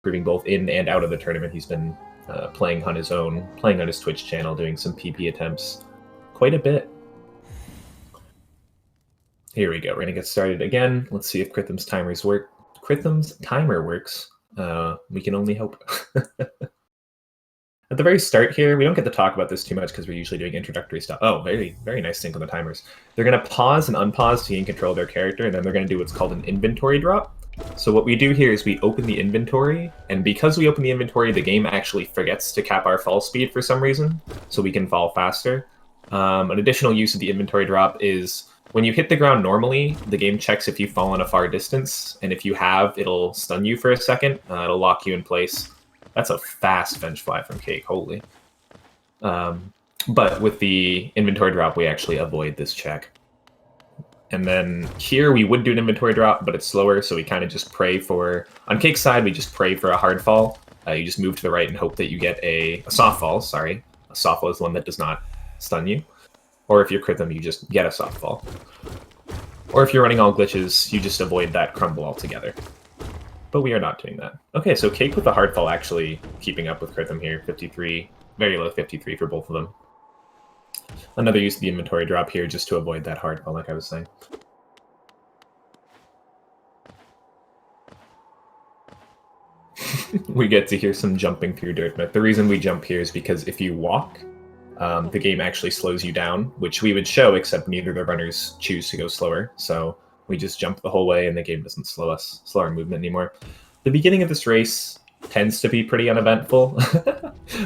improving both in and out of the tournament. He's been playing on his own, playing on his Twitch channel, doing some PP attempts quite a bit. Here we go. We're going to get started again. Let's see if Krythom's timers work. Krythom's timer works. We can only hope. At the very start here, we don't get to talk about this too much because we're usually doing introductory stuff. Oh, very, very nice sync on the timers. They're going to pause and unpause to gain control of their character, and then they're going to do what's called an inventory drop. So what we do here is we open the inventory, and because we open the inventory, the game actually forgets to cap our fall speed for some reason, so we can fall faster. An additional use of the inventory drop is when you hit the ground normally, the game checks if you've fallen a far distance, and if you have, it'll stun you for a second. It'll lock you in place. That's a fast bench fly from Cake, holy. But with the inventory drop, we actually avoid this check. And then here we would do an inventory drop, but it's slower, so we kind of just pray for... On Cake's side, we just pray for a hard fall. You just move to the right and hope that you get a soft fall, sorry. A soft fall is one that does not stun you. Or if you're Krythom, you just get a soft fall. Or if you're running all glitches, you just avoid that crumble altogether. But we are not doing that. Okay, so Cake with the hard fall actually keeping up with Krythom here. 53, very low 53 for both of them. Another use of the inventory drop here just to avoid that hard fall, like I was saying. We get to hear some jumping through dirt, but the reason we jump here is because if you walk, the game actually slows you down, which we would show, except neither of the runners choose to go slower. So we just jump the whole way, and the game doesn't slow our movement anymore. The beginning of this race tends to be pretty uneventful.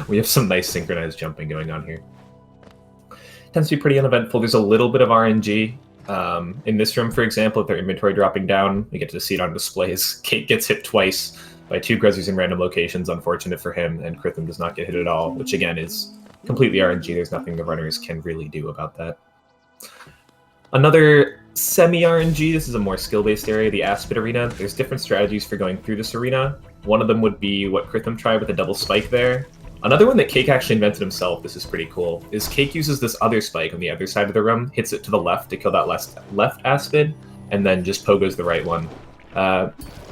We have some nice synchronized jumping going on here. Tends to be pretty uneventful. There's a little bit of RNG. In this room, for example, if they're inventory dropping down, we get to see it on displays. Cake gets hit twice by two Gruzzers in random locations, unfortunate for him, and Krythom does not get hit at all, which again is completely RNG. There's nothing the runners can really do about that. Another semi-RNG, this is a more skill-based area, the Aspid Arena. There's different strategies for going through this arena. One of them would be what Krythom tried with a double spike there. Another one that Cake actually invented himself, this is pretty cool, is Cake uses this other spike on the other side of the room, hits it to the left to kill that left Aspid, and then just pogos the right one.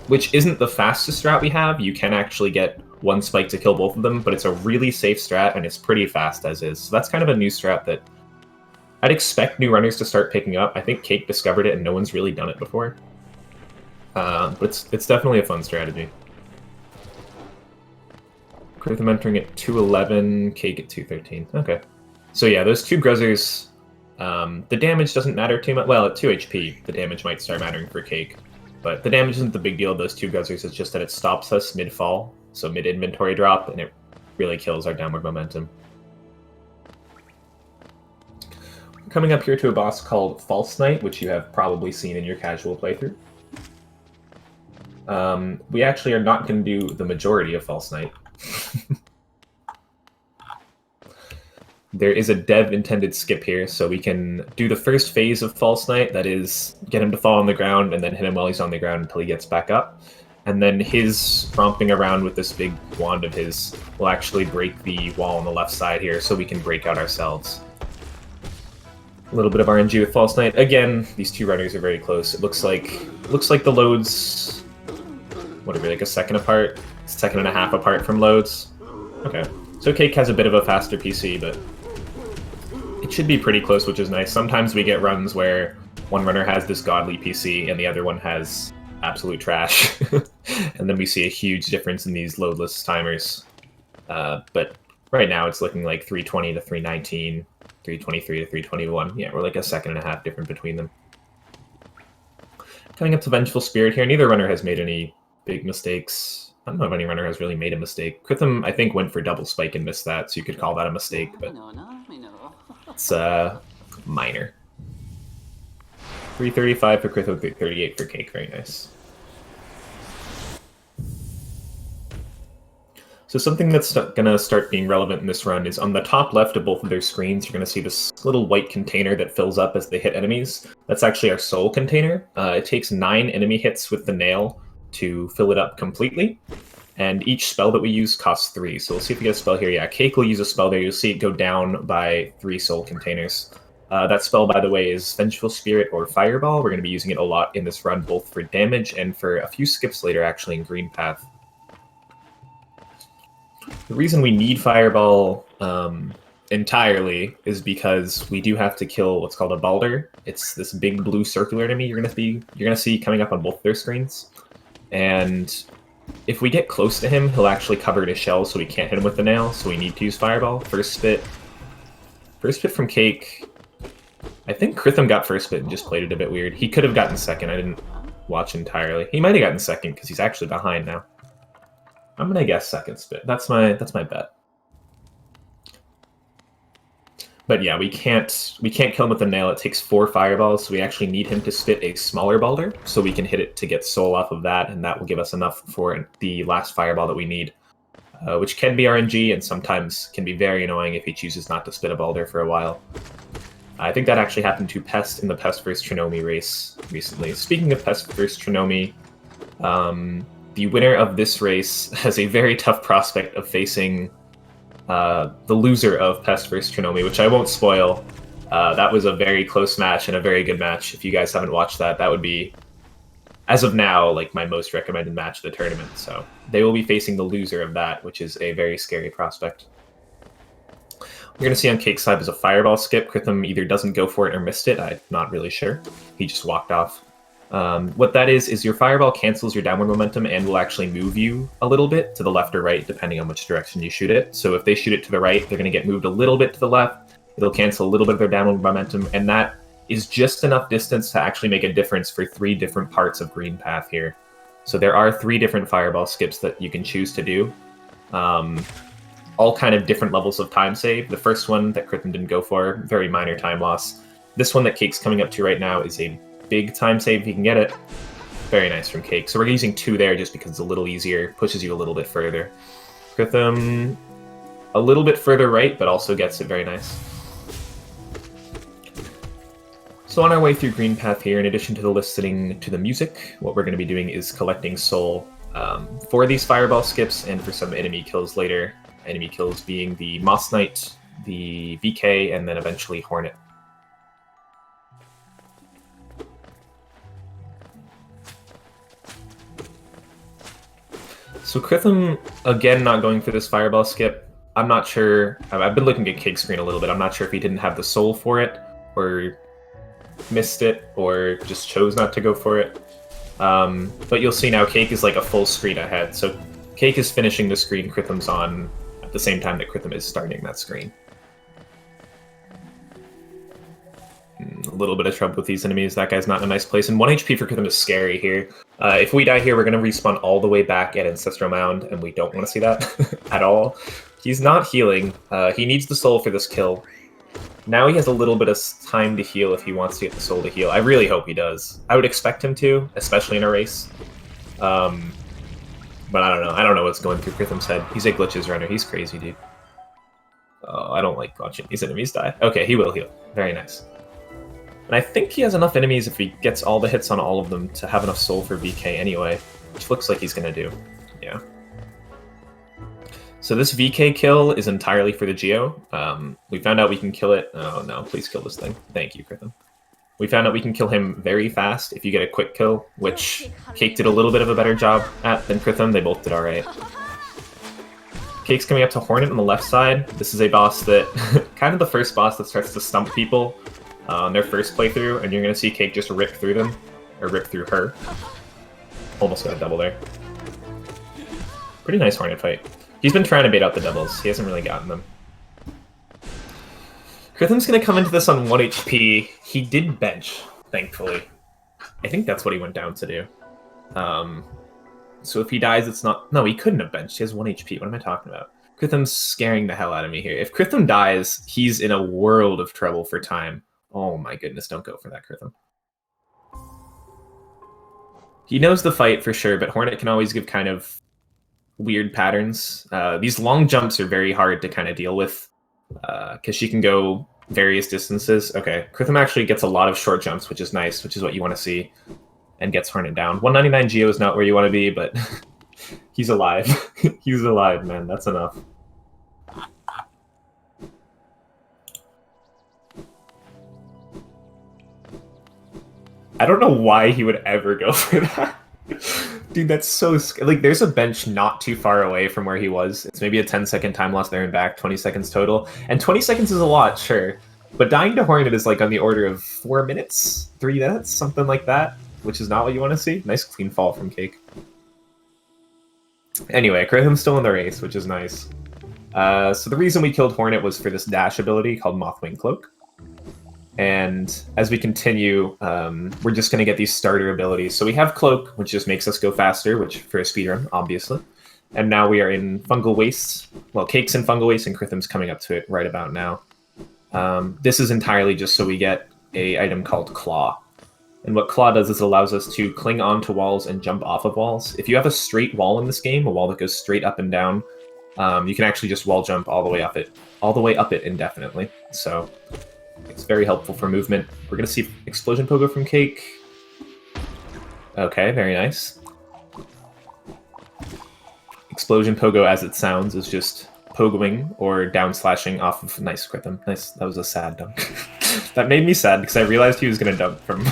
Which isn't the fastest strat we have. You can actually get one spike to kill both of them, but it's a really safe strat, and it's pretty fast as is. So that's kind of a new strat that I'd expect new runners to start picking up. I think Cake discovered it, and no one's really done it before. But it's definitely a fun strategy. Krythom entering at 211, Cake at 213. Okay. So yeah, those two Gruzzers, the damage doesn't matter too much. Well, at 2 HP, the damage might start mattering for Cake. But the damage isn't the big deal of those two Gruzzers, it's just that it stops us mid-fall, so mid-inventory drop, and it really kills our downward momentum. We're coming up here to a boss called False Knight, which you have probably seen in your casual playthrough. We actually are not going to do the majority of False Knight. There is a dev-intended skip here, so we can do the first phase of False Knight, that is, get him to fall on the ground and then hit him while he's on the ground until he gets back up. And then his romping around with this big wand of his will actually break the wall on the left side here, so we can break out ourselves. A little bit of RNG with False Knight. Again, these two runners are very close. It looks like the loads, what are we, like a second apart? A second and a half apart from loads. Okay. So Cake has a bit of a faster PC, but it should be pretty close, which is nice. Sometimes we get runs where one runner has this godly PC and the other one has absolute trash. And then we see a huge difference in these loadless timers. But right now it's looking like 320 to 319, 323 to 321. Yeah, we're like a second and a half different between them. Coming up to Vengeful Spirit here, neither runner has made any big mistakes. I don't know if any runner has really made a mistake. Krythom, I think, went for double spike and missed that, so you could call that a mistake, but it's minor. 335 for Krythom, 338 for Cake. Very nice. So something that's going to start being relevant in this run is on the top left of both of their screens, you're going to see this little white container that fills up as they hit enemies. That's actually our soul container. It takes 9 enemy hits with the nail to fill it up completely. And each spell that we use costs 3. So we'll see if we get a spell here. Yeah, Cake will use a spell there. You'll see it go down by 3 soul containers. That spell, by the way, is Vengeful Spirit or Fireball. We're going to be using it a lot in this run, both for damage and for a few skips later, actually, in Green Path. The reason we need Fireball entirely is because we do have to kill what's called a Balder. It's this big blue circular enemy you're gonna see coming up on both their screens. And if we get close to him, he'll actually cover his shell, so we can't hit him with the nail, so we need to use Fireball. First spit from Cake. I think Krythom got first spit and just played it a bit weird. He could have gotten second. I didn't watch entirely. He might have gotten second because he's actually behind now. I'm gonna guess second spit. That's my bet. But yeah, we can't kill him with the nail. It takes 4 fireballs, so we actually need him to spit a smaller Balder, so we can hit it to get soul off of that, and that will give us enough for the last fireball that we need, which can be RNG and sometimes can be very annoying if he chooses not to spit a Balder for a while. I think that actually happened to Pest in the Pest vs. Trinomi race recently. Speaking of Pest vs. Trinomi, the winner of this race has a very tough prospect of facing the loser of Pest vs. Trinomi, which I won't spoil. That was a very close match and a very good match. If you guys haven't watched that, that would be, as of now, like my most recommended match of the tournament. So they will be facing the loser of that, which is a very scary prospect. We're going to see on Cake's side is a fireball skip. Krythom either doesn't go for it or missed it. I'm not really sure. He just walked off. What that is your fireball cancels your downward momentum and will actually move you a little bit to the left or right, depending on which direction you shoot it. So if they shoot it to the right, they're going to get moved a little bit to the left. It'll cancel a little bit of their downward momentum, and that is just enough distance to actually make a difference for 3 different parts of Green Path here. So there are 3 different fireball skips that you can choose to do. All kind of different levels of time save. The first one that Krythom didn't go for, very minor time loss. This one that Cake's coming up to right now is a big time save if you can get it. Very nice from Cake. So we're using 2 there just because it's a little easier, pushes you a little bit further. Krythom a little bit further right, but also gets it very nice. So on our way through Green Path here, in addition to the listening to the music, what we're going to be doing is collecting soul for these fireball skips and for some enemy kills later. Enemy kills being the Moss Knight, the VK, and then eventually Hornet. So Krythom, again, not going for this fireball skip. I'm not sure. I've been looking at Cake's screen a little bit. I'm not sure if he didn't have the soul for it, or missed it, or just chose not to go for it. But you'll see now Cake is like a full screen ahead. So Cake is finishing the screen Krythom's on at the same time that Krythom is starting that screen. A little bit of trouble with these enemies. That guy's not in a nice place. And 1 HP for Krythom is scary here. If we die here, we're going to respawn all the way back at Ancestral Mound, and we don't want to see that at all. He's not healing. He needs the soul for this kill. Now he has a little bit of time to heal if he wants to get the soul to heal. I really hope he does. I would expect him to, especially in a race. But I don't know. I don't know what's going through Krythom's head. He's a glitches runner. He's crazy, dude. Oh, I don't like watching these enemies die. Okay, he will heal. Very nice. And I think he has enough enemies if he gets all the hits on all of them to have enough soul for VK anyway, which looks like he's going to do. Yeah. So this VK kill is entirely for the Geo. We found out we can kill it. Oh no, please kill this thing. Thank you, Krythom. We found out we can kill him very fast if you get a quick kill, which Cake did a little bit of a better job at than Krythom. They both did alright. Cake's coming up to Hornet on the left side. This is a boss that, kind of the first boss that starts to stump people on their first playthrough, and you're going to see Cake just rip through them, or rip through her. Almost got a double there. Pretty nice Hornet fight. He's been trying to bait out the doubles. He hasn't really gotten them. Krythom's going to come into this on 1 HP. He did bench, thankfully. I think that's what he went down to do. So if he dies, it's not... No, he couldn't have benched. He has 1 HP. What am I talking about? Krythom's scaring the hell out of me here. If Krythom dies, he's in a world of trouble for time. Oh my goodness, don't go for that, Krythom. He knows the fight for sure, but Hornet can always give kind of weird patterns. These long jumps are very hard to kind of deal with, because she can go various distances. Okay, Krythom actually gets a lot of short jumps, which is nice, which is what you want to see, and gets Hornet down. 199 Geo is not where you want to be, but he's alive. He's alive, man. That's enough. I don't know why he would ever go for that. Dude, that's so like. There's a bench not too far away from where he was. It's maybe a 10-second time loss there and back, 20 seconds total, and 20 seconds is a lot, sure. But dying to Hornet is like on the order of 4 minutes, 3 minutes, something like that, which is not what you want to see. Nice clean fall from Cake. Anyway, Krythom's still in the race, which is nice. So the reason we killed Hornet was for this dash ability called Mothwing Cloak. And as we continue, we're just going to get these starter abilities. So we have Cloak, which just makes us go faster, which for a speedrun, obviously. And now we are in Fungal Waste. Well, Cake's in Fungal Waste, and Krythom's coming up to it right about now. This is entirely just so we get a item called Claw. And what Claw does is it allows us to cling onto walls and jump off of walls. If you have a straight wall in this game, a wall that goes straight up and down, you can actually just wall jump all the way up it indefinitely. So it's very helpful for movement. We're going to see Explosion Pogo from Cake. Okay, very nice. Explosion Pogo, as it sounds, is just pogoing or down slashing off of... Nice, Krythom. Nice. That was a sad dunk. That made me sad because I realized he was going to dunk from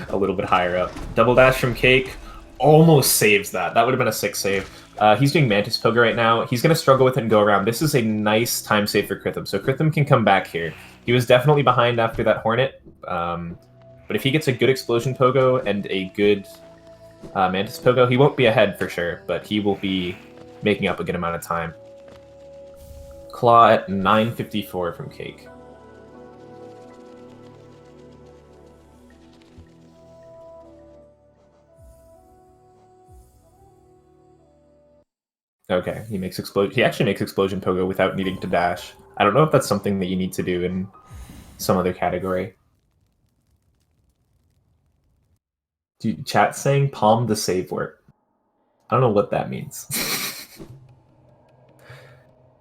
a little bit higher up. Double dash from Cake. Almost saves that. That would have been a 6 save. He's doing Mantis Pogo right now. He's going to struggle with it and go around. This is a nice time save for Krythom. So Krythom can come back here. He was definitely behind after that Hornet. But if he gets a good Explosion Pogo and a good Mantis Pogo, he won't be ahead for sure, but he will be making up a good amount of time. Claw at 9:54 from Cake. Okay, he makes He actually makes Explosion Pogo without needing to dash. I don't know if that's something that you need to do in some other category. Chat's saying palm the save word. I don't know what that means.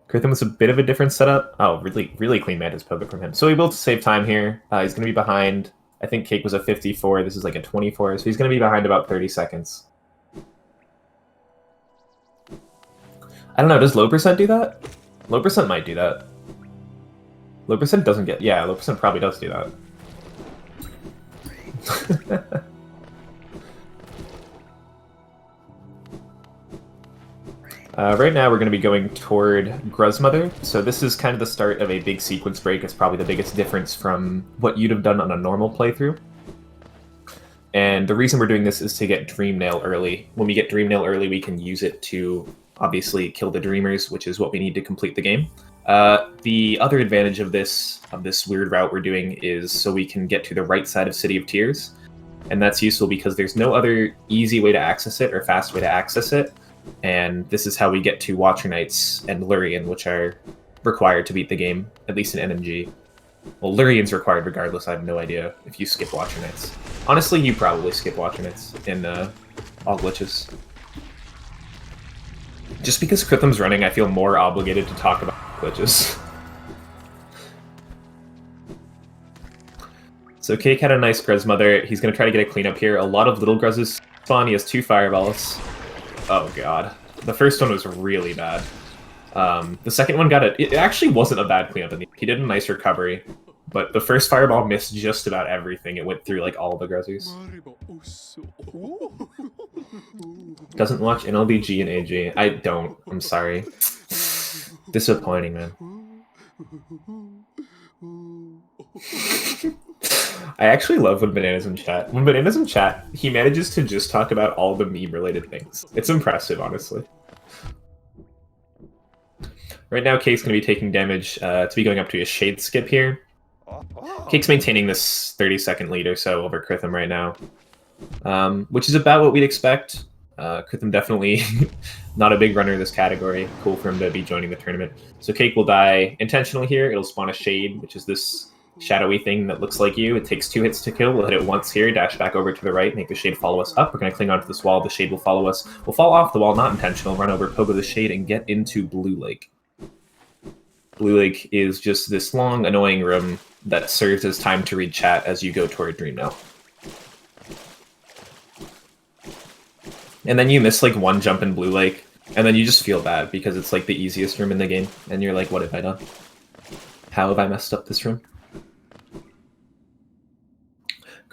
Krythom was a bit of a different setup. Oh, really clean Mantis Pogo from him. So he will save time here. He's going to be behind. I think Cake was a 54. This is like a 24. So he's going to be behind about 30 seconds. I don't know. Does low percent do that? Low percent might do that. Low percent doesn't get... Yeah, low percent probably does do that. Right now we're going to be going toward Gruzmother. So this is kind of the start of a big sequence break. It's probably the biggest difference from what you'd have done on a normal playthrough. And the reason we're doing this is to get Dream Nail early. When we get Dream Nail early, we can use it to obviously kill the Dreamers, which is what we need to complete the game. The other advantage of this weird route we're doing is so we can get to the right side of City of Tears. And that's useful because there's no other easy way to access it or fast way to access it. And this is how we get to Watcher Knights and Lurien, which are required to beat the game, at least in NMG. Well, Lurien's required regardless. I have no idea if you skip Watcher Knights. Honestly, you probably skip Watcher Knights in all glitches. Just because Krythom's running, I feel more obligated to talk about glitches. So Cake had a nice Gruzmother. He's going to try to get a cleanup here. A lot of little Gruzes spawn. He has 2 fireballs. Oh god. The first one was really bad. The second one got it. It actually wasn't a bad cleanup. He did a nice recovery. But the first fireball missed just about everything. It went through like all the Gruzes. Doesn't watch NLBG and AG. I don't. I'm sorry. Disappointing, man. I actually love when Banana's in chat. When Banana's in chat, he manages to just talk about all the meme-related things. It's impressive, honestly. Right now, Cake's going to be taking damage to be going up to a Shade Skip here. Cake's maintaining this 30-second lead or so over Krythom right now, which is about what we'd expect. Krythom definitely not a big runner in this category. Cool for him to be joining the tournament. So Cake will die intentionally here. It'll spawn a Shade, which is this shadowy thing that looks like you. It takes 2 hits to kill. We'll hit it once here, dash back over to the right, make the Shade follow us up. We're going to cling onto this wall. The Shade will follow us. We'll fall off the wall, not intentional, run over, pogo the Shade, and get into Blue Lake. Blue Lake is just this long, annoying room that serves as time to read chat as you go toward Dream Nail. And then you miss like one jump in Blue Lake, and then you just feel bad because it's like the easiest room in the game, and you're like, what have I done? How have I messed up this room?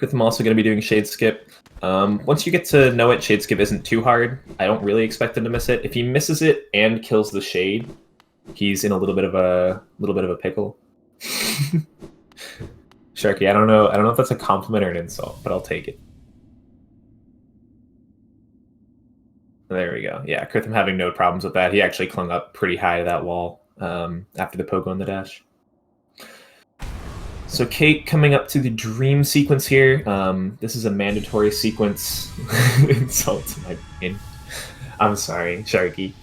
Krythom also going to be doing Shade Skip. Once you get to know it, Shade Skip isn't too hard. I don't really expect him to miss it. If he misses it and kills the Shade, he's in a little bit of a pickle. Sharky, I don't know if that's a compliment or an insult, but I'll take it. There we go. Yeah, Krythom having no problems with that. He actually clung up pretty high to that wall after the pogo on the dash. So Cake coming up to the dream sequence here. This is a mandatory sequence. Insult to my brain. I'm sorry, Sharky.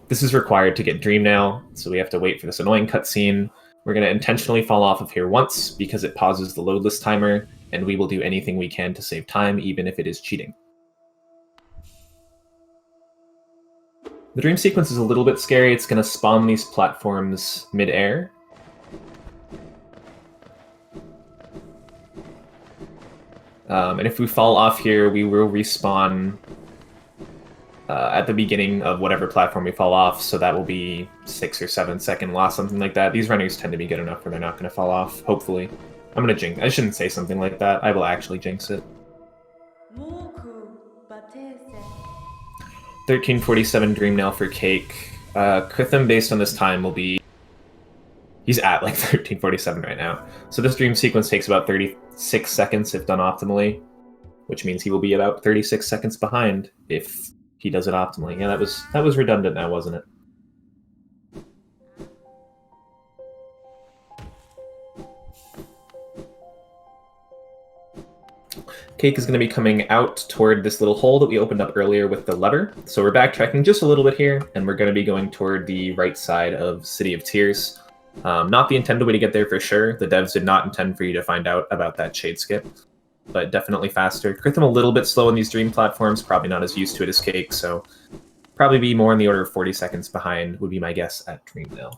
This is required to get dream now, so we have to wait for this annoying cutscene. We're going to intentionally fall off of here once because it pauses the loadless timer, and we will do anything we can to save time, even if it is cheating. The dream sequence is a little bit scary. It's going to spawn these platforms mid-air. And if we fall off here, we will respawn at the beginning of whatever platform we fall off, so that will be 6 or 7 second loss, something like that. These runners tend to be good enough where they're not going to fall off, hopefully. I'm going to jinx. I shouldn't say something like that. I will actually jinx it. 1347 Dream now for Cake. Krythom, based on this time, will be... He's at like 1347 right now. So this dream sequence takes about 36 seconds if done optimally, which means he will be about 36 seconds behind if he does it optimally. Yeah, that was redundant now, wasn't it? Cake is going to be coming out toward this little hole that we opened up earlier with the lever. So we're backtracking just a little bit here, and we're going to be going toward the right side of City of Tears. Not the intended way to get there for sure. The devs did not intend for you to find out about that shade skip, but definitely faster. Krythom a little bit slow on these dream platforms, probably not as used to it as Cake, so probably be more in the order of 40 seconds behind would be my guess at Dream now.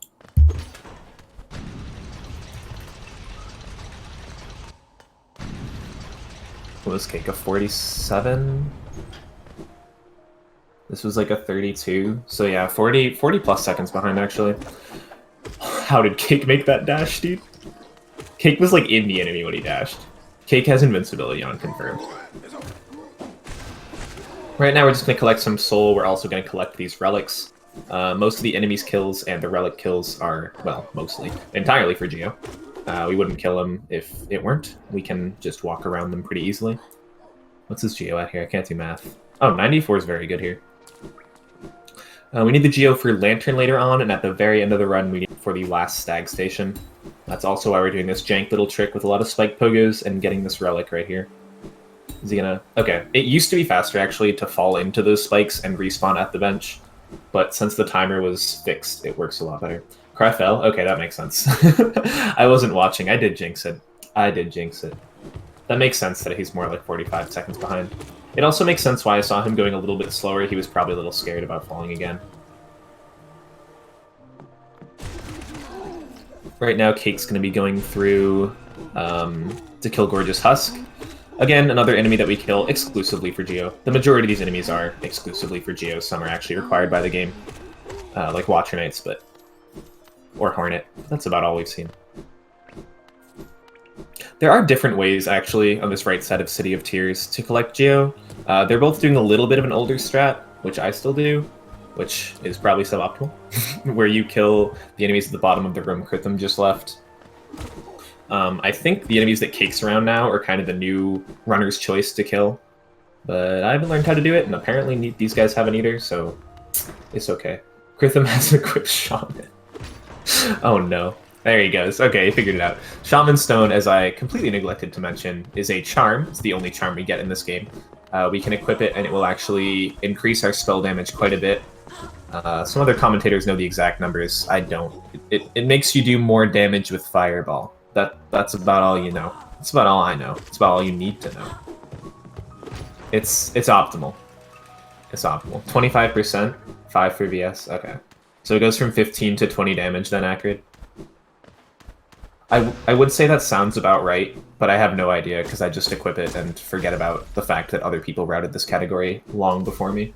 What was Cake, a 47? This was like a 32, so yeah, 40 plus seconds behind actually. How did Cake make that dash, dude? Cake was like in the enemy when he dashed. Cake has invincibility on confirmed. Right now we're just going to collect some soul. We're also going to collect these relics. Most of the enemy's kills and the relic kills are, well, mostly, entirely for Geo. We wouldn't kill them if it weren't. We can just walk around them pretty easily. What's this Geo at here? I can't do math. Oh, 94 is very good here. We need the Geo for Lantern later on, and at the very end of the run, we need it for the last Stag Station. That's also why we're doing this jank little trick with a lot of spike pogos and getting this relic right here. Is he gonna... Okay, it used to be faster, actually, to fall into those spikes and respawn at the bench, but since the timer was fixed, it works a lot better. Krythom? Okay, that makes sense. I wasn't watching. I did jinx it. That makes sense that he's more like 45 seconds behind. It also makes sense why I saw him going a little bit slower. He was probably a little scared about falling again. Right now, Cake's going to be going through to kill Gorgeous Husk. Again, another enemy that we kill exclusively for Geo. The majority of these enemies are exclusively for Geo. Some are actually required by the game, like Watcher Knights, but... or Hornet. That's about all we've seen. There are different ways, actually, on this right side of City of Tears to collect Geo. They're both doing a little bit of an older strat, which I still do, which is probably suboptimal, where you kill the enemies at the bottom of the room Krythom just left. I think the enemies that Cake's around now are kind of the new runner's choice to kill, but I haven't learned how to do it, and apparently these guys haven't either, so it's okay. Krythom has equipped Shaman. Oh no. There he goes. Okay, he figured it out. Shaman Stone, as I completely neglected to mention, is a charm. It's the only charm we get in this game. We can equip it, and it will actually increase our spell damage quite a bit. Some other commentators know the exact numbers. I don't. It makes you do more damage with Fireball. That's about all you know. That's about all I know. It's about all you need to know. It's optimal. It's optimal. 25%, 5 for VS. Okay. So it goes from 15 to 20 damage then, accurate? I would say that sounds about right, but I have no idea because I just equip it and forget about the fact that other people routed this category long before me.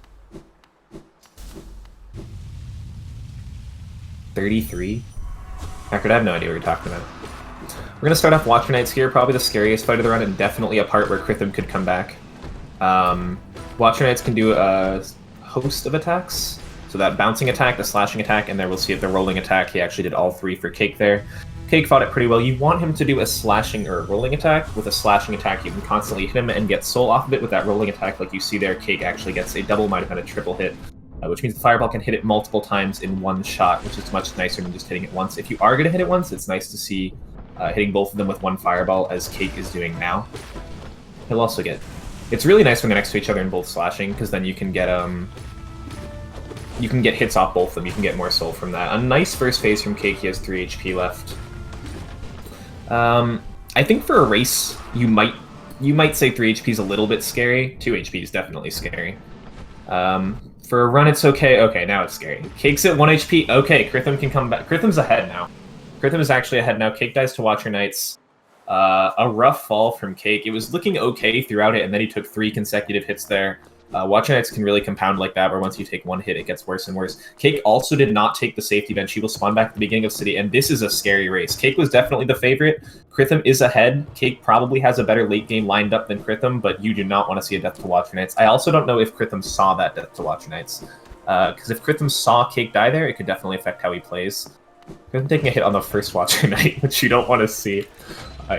33? Accurate, I have no idea what you're talking about. We're going to start off Watcher Knights here, probably the scariest fight of the run, and definitely a part where Krythom could come back. Watcher Knights can do a host of attacks. So that bouncing attack, the slashing attack, and there we'll see it, the rolling attack. He actually did all three for Cake there. Cake fought it pretty well. You want him to do a slashing or a rolling attack. With a slashing attack, you can constantly hit him and get soul off of it. With that rolling attack, like you see there, Cake actually gets a double, might have been a triple hit, which means the fireball can hit it multiple times in one shot, which is much nicer than just hitting it once. If you are going to hit it once, it's nice to see hitting both of them with one fireball, as Cake is doing now. He'll also get... It's really nice when they're next to each other and both slashing, because then you can get hits off both of them. You can get more soul from that. A nice first phase from Cake. He has 3 HP left. I think for a race, you might say 3 HP is a little bit scary. 2 HP is definitely scary. For a run, it's okay. Okay, now it's scary. Cake's at 1 HP. Okay, Krythom can come back. Krythom's ahead now. Krythom is actually ahead now. Cake dies to Watcher Knights. A rough fall from Cake. It was looking okay throughout it, and then he took 3 consecutive hits there. Watcher Knights can really compound like that, where once you take 1 hit, it gets worse and worse. Cake also did not take the safety bench. He will spawn back at the beginning of City, and this is a scary race. Cake was definitely the favorite. Krythom is ahead. Cake probably has a better late game lined up than Krythom, but you do not want to see a death to Watcher Knights. I also don't know if Krythom saw that death to Watcher Knights, because if Krythom saw Cake die there, it could definitely affect how he plays. Krythom taking a hit on the first Watcher Knight, which you don't want to see.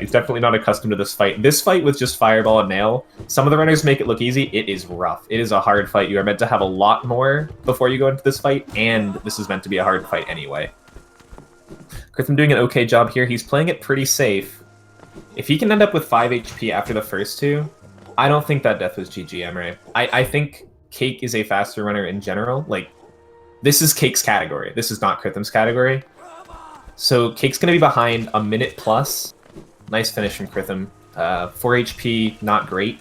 He's definitely not accustomed to this fight. This fight with just Fireball and Nail, some of the runners make it look easy. It is rough. It is a hard fight. You are meant to have a lot more before you go into this fight, and this is meant to be a hard fight anyway. Krythom doing an okay job here. He's playing it pretty safe. If he can end up with 5 HP after the first 2, I don't think that death was GG, Emre. I think Cake is a faster runner in general. Like, this is Cake's category. This is not Krythom's category. So Cake's going to be behind a minute plus. Nice finish from Krythom. 4 HP, not great.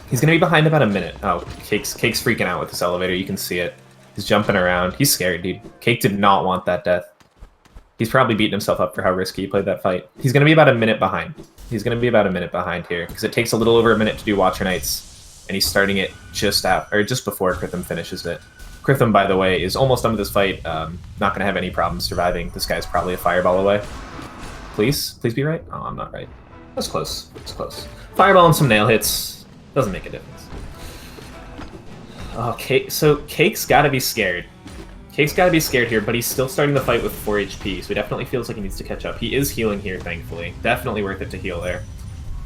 He's going to be behind about a minute. Oh, Cake's freaking out with this elevator. You can see it. He's jumping around. He's scared, dude. Cake did not want that death. He's probably beating himself up for how risky he played that fight. He's going to be about a minute behind. He's going to be about a minute behind here, because it takes a little over a minute to do Watcher Knights, and he's starting it just after, or just before Krythom finishes it. Krythom, by the way, is almost done with this fight. Not going to have any problems surviving. This guy's probably a fireball away. Please be right. Oh, I'm not right. That's close. It's close. Fireball and some nail hits doesn't make a difference. Okay, so Cake's got to be scared. Cake's got to be scared here, but he's still starting the fight with 4 HP, so he definitely feels like he needs to catch up. He is healing here, thankfully. Definitely worth it to heal there.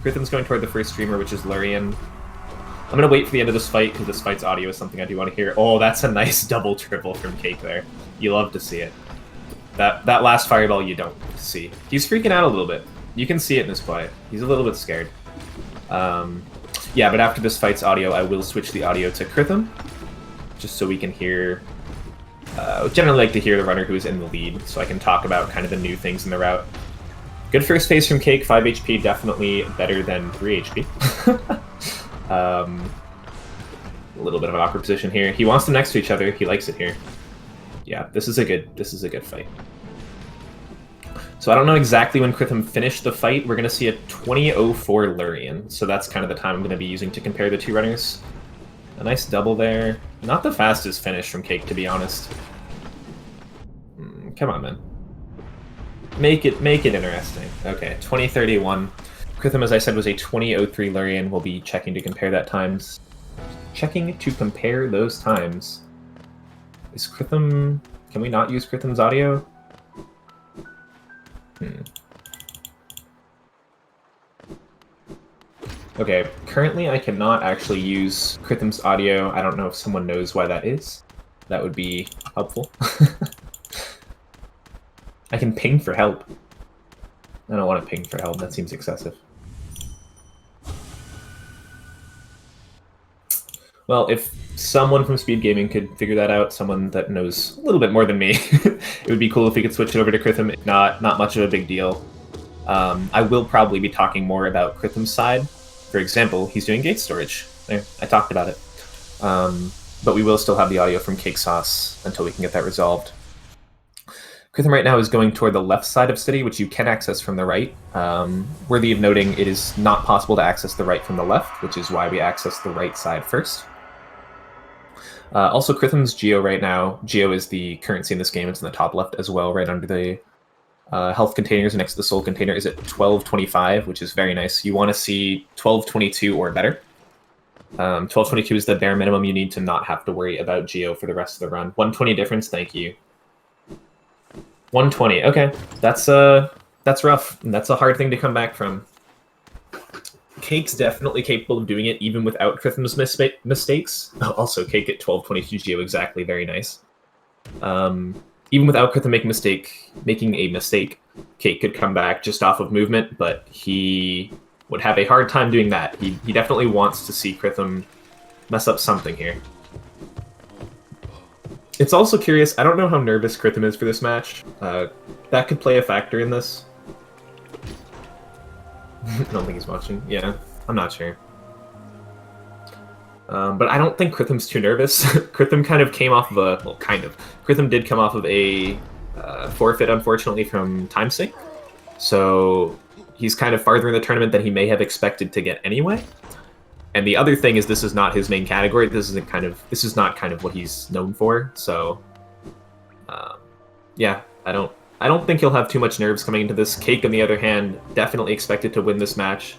Krythom's going toward the first streamer, which is Lurian. I'm going to wait for the end of this fight, because this fight's audio is something I do want to hear. Oh, that's a nice double triple from Cake there. You love to see it. That last fireball you don't see. He's freaking out a little bit. You can see it in his play. He's a little bit scared. Yeah, but after this fight's audio, I will switch the audio to Krythom, just so we can hear... I generally like to hear the runner who is in the lead, so I can talk about kind of the new things in the route. Good first phase from Cake, 5 HP, definitely better than 3 HP. A little bit of an awkward position here. He wants them next to each other. He likes it here. Yeah, this is a good fight. So I don't know exactly when Krythom finished the fight. We're going to see a 20:04 Lurian, so that's kind of the time I'm going to be using to compare the two runners. A nice double there. Not the fastest finish from Cake, to be honest. Come on, man. Make it interesting. Okay, 20:31. Krythom, as I said, was a 20:03 Lurian. We'll be checking to compare that times. Checking to compare those times. Is Krythom... Can we not use Krythom's audio? Okay, currently I cannot actually use Krythom's audio. I don't know if someone knows why that is. That would be helpful. I can ping for help. I don't want to ping for help. That seems excessive. Well, if someone from SpeedGaming could figure that out, someone that knows a little bit more than me, it would be cool if we could switch it over to Krythom. If not much of a big deal. I will probably be talking more about Krythom's side. For example, he's doing gate storage. There, I talked about it. But we will still have the audio from CakeSauc3 until we can get that resolved. Krythom right now is going toward the left side of City, which you can access from the right. Worthy of noting, it is not possible to access the right from the left, which is why we access the right side first. Also, Krythom's Geo right now. Geo is the currency in this game. It's in the top left as well, right under the Health containers next to the soul container is at 1225, which is very nice. You want to see 1222 or better. 1222 is the bare minimum you need to not have to worry about Geo for the rest of the run. 120 difference, thank you. 120, okay. That's rough. That's a hard thing to come back from. Cake's definitely capable of doing it even without Krythom's mistakes. Oh, also, Cake at 1222 Geo, exactly, very nice. Even without Krythom making a mistake, Cake could come back just off of movement, but he would have a hard time doing that. He definitely wants to see Krythom mess up something here. It's also curious, I don't know how nervous Krythom is for this match. That could play a factor in this. I don't think he's watching. Yeah, I'm not sure. But I don't think Krythom's too nervous. Krythom kind of came off of a... Well, kind of. Krythom did come off of a forfeit, unfortunately, from time sync. So he's kind of farther in the tournament than he may have expected to get anyway. And the other thing is this is not his main category. This is not kind of what he's known for. So, yeah, I don't think he'll have too much nerves coming into this. Cake, on the other hand, definitely expected to win this match.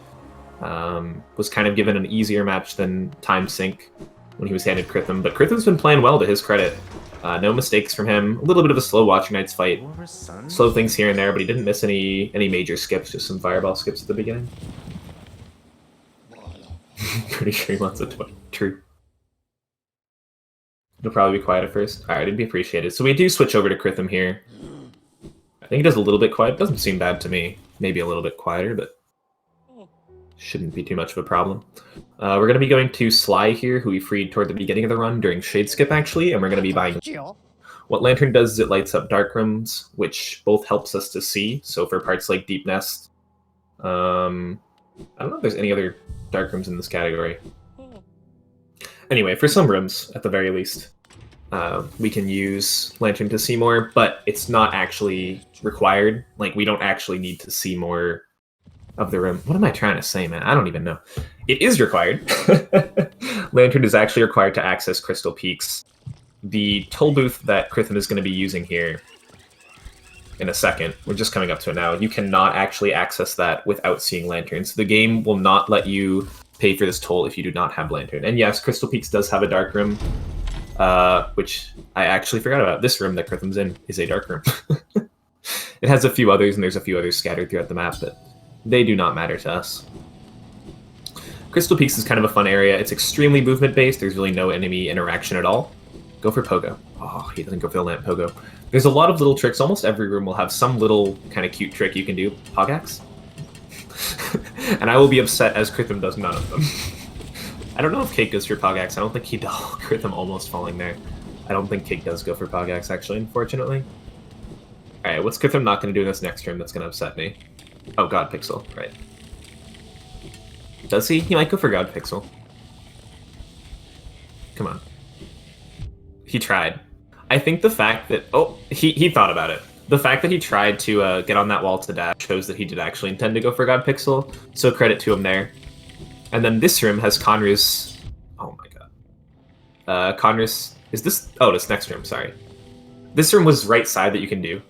Was kind of given an easier match than time sync when he was handed Krythom. But Krythom's been playing well, to his credit. No mistakes from him. A little bit of a slow Watcher Knights fight. Slow things here and there, but he didn't miss any major skips, just some fireball skips at the beginning. Pretty sure he wants a 20. True. It'll probably be quiet at first. Alright, it'd be appreciated. So we do switch over to Krythom here. I think he does a little bit quiet. Doesn't seem bad to me. Maybe a little bit quieter, but shouldn't be too much of a problem. We're going to be going to Sly here, who we freed toward the beginning of the run during Shade Skip, actually, and we're going to be buying... What Lantern does is it lights up dark rooms, which both helps us to see. So for parts like Deep Nest, I don't know if there's any other dark rooms in this category. Anyway, for some rooms, at the very least, we can use Lantern to see more, but it's not actually required. Like, we don't actually need to see more of the room. What am I trying to say, man? I don't even know. It is required. Lantern is actually required to access Crystal Peaks. The toll booth that Krythom is going to be using here in a second, we're just coming up to it now, you cannot actually access that without seeing Lanterns. The game will not let you pay for this toll if you do not have Lantern. And yes, Crystal Peaks does have a dark room, which I actually forgot about. This room that Krythom's in is a dark room. It has a few others, and there's a few others scattered throughout the map, but they do not matter to us. Crystal Peaks is kind of a fun area. It's extremely movement-based. There's really no enemy interaction at all. Go for Pogo. Oh, he doesn't go for the lamp Pogo. There's a lot of little tricks. Almost every room will have some little kind of cute trick you can do. Pogax? And I will be upset as Krythom does none of them. I don't know if Cake goes for Pogax. I don't think he does. Krythom almost falling there. I don't think Cake does go for Pogax, actually, unfortunately. Alright, what's Krythom not going to do in this next room that's going to upset me? Oh, God Pixel, right. Does he? He might go for God Pixel. Come on. He tried. I think the fact that... Oh, he thought about it. The fact that he tried to get on that wall to dash shows that he did actually intend to go for God Pixel, so credit to him there. And then this room has Conra's... Oh my god. Conra's... Is this... Oh, this next room, sorry. This room was right side that you can do.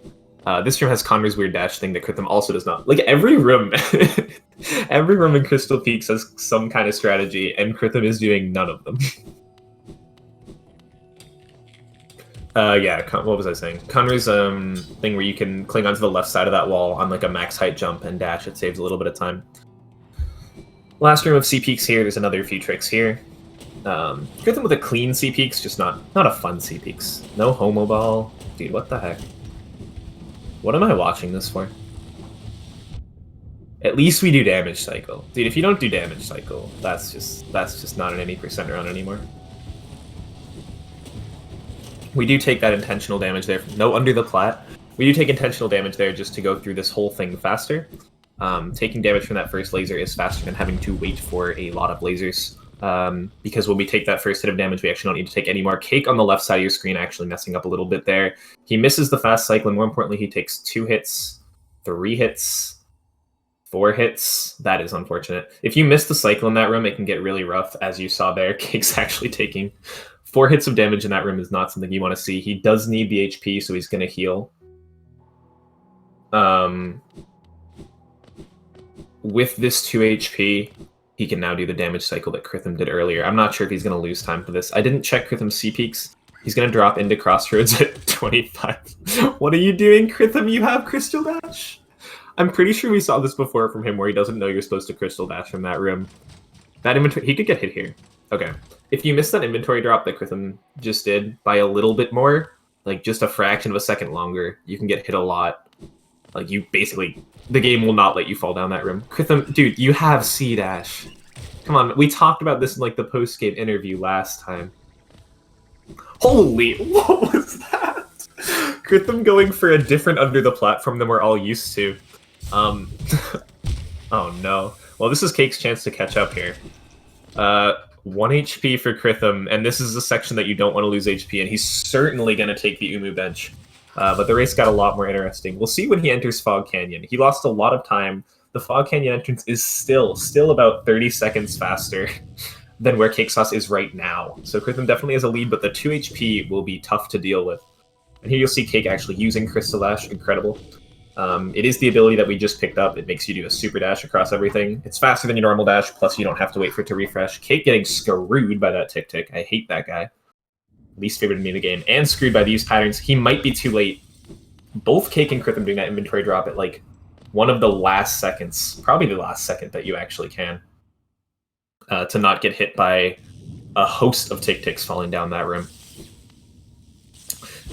This room has Conra's weird dash thing that Krythom also does not. Like, every room... every room in Crystal Peaks has some kind of strategy, and Krythom is doing none of them. Yeah, what was I saying? Conra's thing where you can cling onto the left side of that wall on like a max height jump and dash. It saves a little bit of time. Last room of C-Peaks here. There's another few tricks here. Krythom with a clean C-Peaks, just not a fun C-Peaks. No Homo Ball. Dude, what the heck? What am I watching this for? At least we do damage cycle. Dude, if you don't do damage cycle, that's just not an any percent run anymore. We do take that intentional damage there. No under the plat. We do take intentional damage there just to go through this whole thing faster. Taking damage from that first laser is faster than having to wait for a lot of lasers. Because when we take that first hit of damage, we actually don't need to take any more. Cake on the left side of your screen actually messing up a little bit there. He misses the fast cycle, and more importantly, he takes 2 hits, 3 hits, 4 hits. That is unfortunate. If you miss the cycle in that room, it can get really rough, as you saw there. Cake's actually taking 4 hits of damage in that room is not something you want to see. He does need the HP, so he's going to heal. With this 2 HP, he can now do the damage cycle that Krythom did earlier. I'm not sure if he's going to lose time for this. I didn't check Krythom's C peaks. He's going to drop into Crossroads at 25. What are you doing, Krythom? You have Crystal Dash? I'm pretty sure we saw this before from him where he doesn't know you're supposed to Crystal Dash from that room. That inventory, he could get hit here. Okay. If you missed that inventory drop that Krythom just did by a little bit more, like just a fraction of a second longer, you can get hit a lot. Like you basically, the game will not let you fall down that room. Krythom, dude, you have C dash. Come on, we talked about this in like the post-game interview last time. Holy, what was that? Krythom going for a different under the platform than we're all used to. Oh no. Well, this is Cake's chance to catch up here. 1 HP for Krythom, and this is the section that you don't want to lose HP, and he's certainly going to take the Umu bench. But the race got a lot more interesting. We'll see when he enters Fog Canyon. He lost a lot of time. The Fog Canyon entrance is still about 30 seconds faster than where CakeSauc is right now. So Krythom definitely has a lead, but the 2 HP will be tough to deal with. And here you'll see Cake actually using Crystal Dash. Incredible. It is the ability that we just picked up. It makes you do a super dash across everything. It's faster than your normal dash, plus you don't have to wait for it to refresh. Cake getting screwed by that tick-tick. I hate that guy. Least favorite to me in the game. And screwed by these patterns. He might be too late. Both Cake and Krythom doing that inventory drop at like one of the last seconds, probably the last second that you actually can, to not get hit by a host of tick-ticks falling down that room.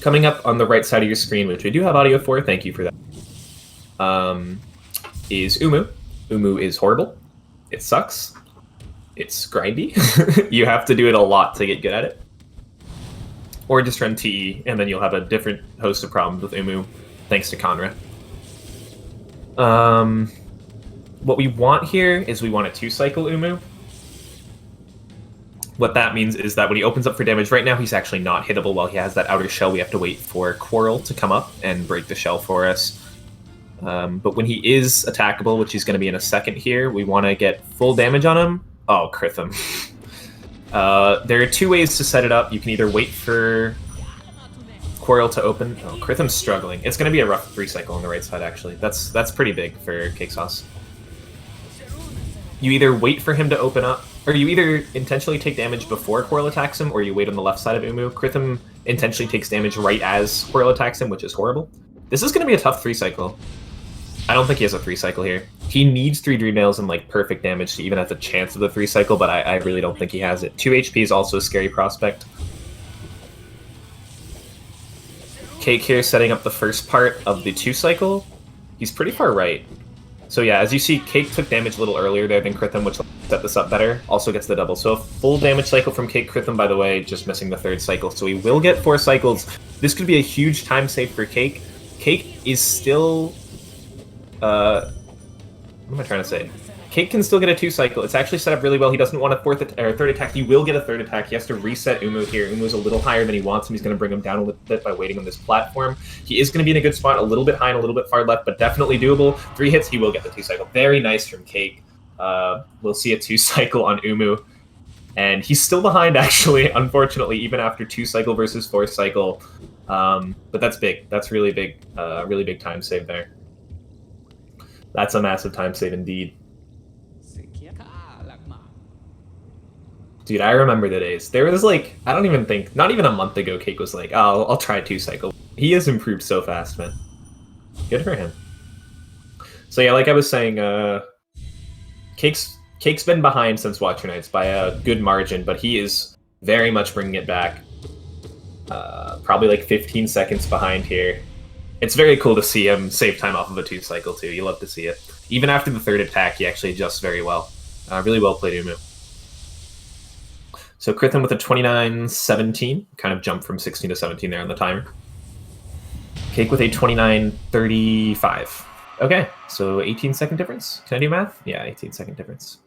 Coming up on the right side of your screen, which we do have audio for, thank you for that, is Umu. Umu is horrible. It sucks. It's grindy. You have to do it a lot to get good at it. Or just run TE, and then you'll have a different host of problems with Umu, thanks to Conra. What we want here is we want a 2-cycle Umu. What that means is that when he opens up for damage, right now he's actually not hittable while he has that outer shell. We have to wait for Quarrel to come up and break the shell for us. But when he is attackable, which he's going to be in a second here, we want to get full damage on him. Oh, Krythom. There are 2 ways to set it up. You can either wait for Quarrel to open. Oh, Krythom's struggling. It's going to be a rough 3-cycle on the right side, actually. That's pretty big for CakeSauc. You either wait for him to open up, or you either intentionally take damage before Quarrel attacks him, or you wait on the left side of Umu. Krythom intentionally takes damage right as Quarrel attacks him, which is horrible. This is going to be a tough 3-cycle. I don't think he has a 3-cycle here. He needs 3 Dream Nails and like perfect damage to even have the chance of the 3-cycle, but I really don't think he has it. 2 HP is also a scary prospect. Cake here setting up the first part of the 2-cycle. He's pretty far right. So yeah, as you see, Cake took damage a little earlier there than Krythom, which will set this up better. Also gets the double. So a full damage cycle from Cake. Krythom, by the way, just missing the 3rd cycle. So he will get 4 cycles. This could be a huge time save for Cake. Cake is still... what am I trying to say? Cake can still get a 2-cycle. It's actually set up really well. He doesn't want a 3rd attack. He will get a 3rd attack. He has to reset Umu here. Umu's a little higher than he wants him. He's going to bring him down a little bit by waiting on this platform. He is going to be in a good spot, a little bit high and a little bit far left, but definitely doable. 3 hits, he will get the 2-cycle. Very nice from Cake. We'll see a 2-cycle on Umu. And he's still behind, actually, unfortunately, even after 2-cycle versus 4-cycle. But that's big. That's really big time save there. That's a massive time save indeed. Dude, I remember the days. There was like, I don't even think, not even a month ago, Cake was like, oh, I'll try 2-cycle. He has improved so fast, man. Good for him. So yeah, like I was saying, Cake's been behind since Watcher Nights by a good margin, but he is very much bringing it back. Probably like 15 seconds behind here. It's very cool to see him save time off of a 2-cycle too. You love to see it. Even after the 3rd attack, he actually adjusts very well. Really well played, Umu. So Krythom with a 29-17, kind of jumped from 16 to 17 there on the timer. Cake with a 29-35. Okay, so 18-second difference. Can I do math? Yeah, 18-second difference.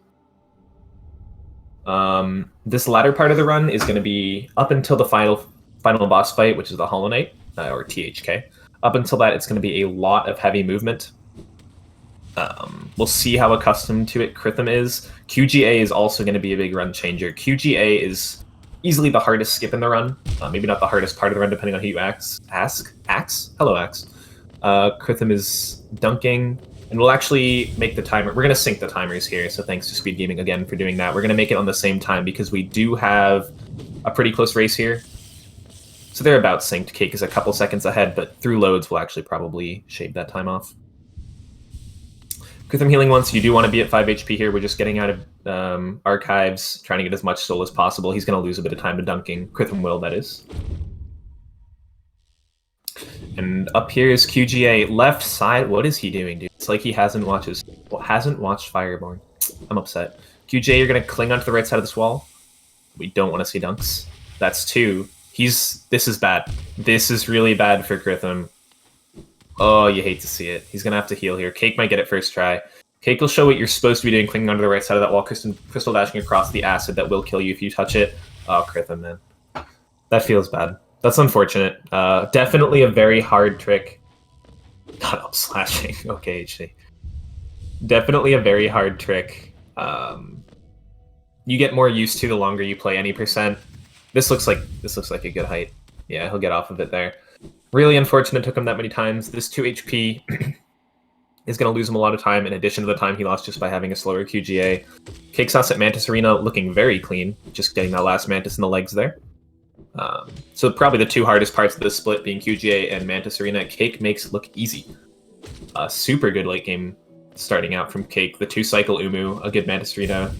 This latter part of the run is going to be up until the final boss fight, which is the Hollow Knight, or THK. Up until that, it's going to be a lot of heavy movement. We'll see how accustomed to it Krythom is. QGA is also going to be a big run changer. QGA is easily the hardest skip in the run. Maybe not the hardest part of the run, depending on who you ask. Hello, Axe. Krythom is dunking, and we'll actually make the timer. We're going to sync the timers here, so thanks to SpeedGaming again for doing that. We're going to make it on the same time because we do have a pretty close race here. So they're about synced. Cake is a couple seconds ahead, but through loads, we'll actually probably shave that time off. Krythom healing once. You do want to be at 5 HP here. We're just getting out of archives, trying to get as much soul as possible. He's going to lose a bit of time to dunking. Krythom will, that is. And up here is QGA. Left side. What is he doing, dude? It's like he hasn't watched Fireborn. I'm upset. QGA, you're going to cling onto the right side of this wall. We don't want to see dunks. That's 2. This is bad. This is really bad for Krythom. Oh, you hate to see it. He's going to have to heal here. Cake might get it first try. Cake will show what you're supposed to be doing, clinging onto the right side of that wall, crystal dashing across the acid that will kill you if you touch it. Oh, Krythom, man. That feels bad. That's unfortunate. Definitely a very hard trick. Not up slashing. Okay, HD. Definitely a very hard trick. You get more used to the longer you play any percent. This looks like a good height. Yeah, he'll get off of it there. Really unfortunate it took him that many times. This 2 HP is going to lose him a lot of time in addition to the time he lost just by having a slower QGA. CakeSauc at Mantis Arena looking very clean, just getting that last Mantis in the legs there. So probably the 2 hardest parts of this split being QGA and Mantis Arena. Cake makes it look easy. Super good late game starting out from Cake. The 2-cycle Umu, a good Mantis Arena,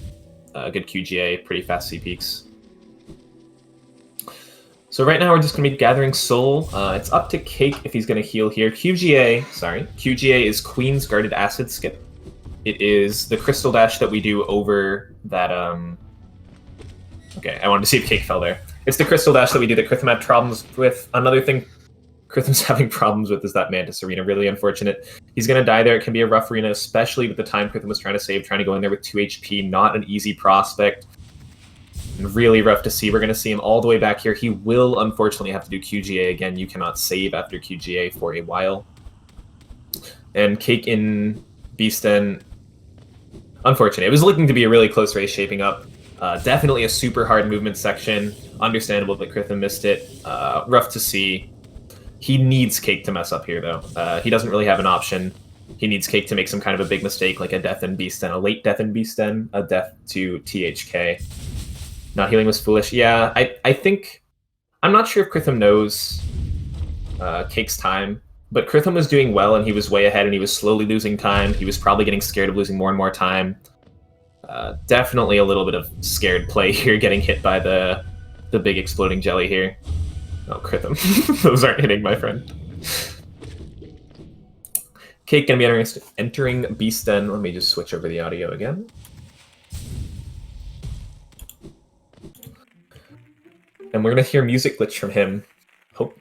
a good QGA, pretty fast C-peaks. So right now we're just going to be gathering soul. It's up to Cake if he's going to heal here. QGA is Queen's Guarded Acid Skip. It is the crystal dash that we do over that, Okay, I wanted to see if Cake fell there. It's the crystal dash that we do that Krythom had problems with. Another thing Krythom's having problems with is that Mantis Arena. Really unfortunate. He's going to die there. It can be a rough arena, especially with the time Krythom was trying to save, trying to go in there with 2 HP. Not an easy prospect. Really rough to see. We're going to see him all the way back here. He will, unfortunately, have to do QGA again. You cannot save after QGA for a while. And Cake in Beasten. Unfortunate. It was looking to be a really close race shaping up. Definitely a super hard movement section. Understandable that Krythom missed it. Rough to see. He needs Cake to mess up here, though. He doesn't really have an option. He needs Cake to make some kind of a big mistake, like a death in Beasten, a late death in Beasten, a death to THK. Not healing was foolish. Yeah, I think... I'm not sure if Krythom knows Cake's time, but Krythom was doing well, and he was way ahead, and he was slowly losing time. He was probably getting scared of losing more and more time. Definitely a little bit of scared play here, getting hit by the big exploding jelly here. Oh, Krythom. Those aren't hitting, my friend. Cake gonna be entering Beasten. Let me just switch over the audio again. And we're going to hear music glitch from him.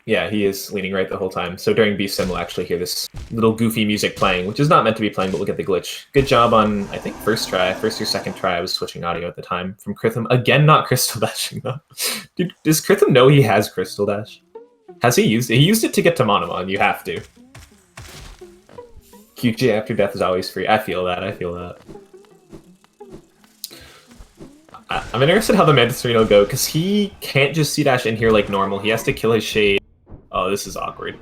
Yeah, he is leaning right the whole time. So during Beasten, we'll actually hear this little goofy music playing, which is not meant to be playing, but we'll get the glitch. Good job on, I think, first or second try. I was switching audio at the time from Krythom. Again, not Crystal Dashing, though. Dude, does Krythom know he has Crystal Dash? Has he used it? He used it to get to Monomon. You have to. QJ after death is always free. I feel that. I'm interested how the Mantis Arena will go, because he can't just C-dash in here like normal. He has to kill his shade. Oh, this is awkward.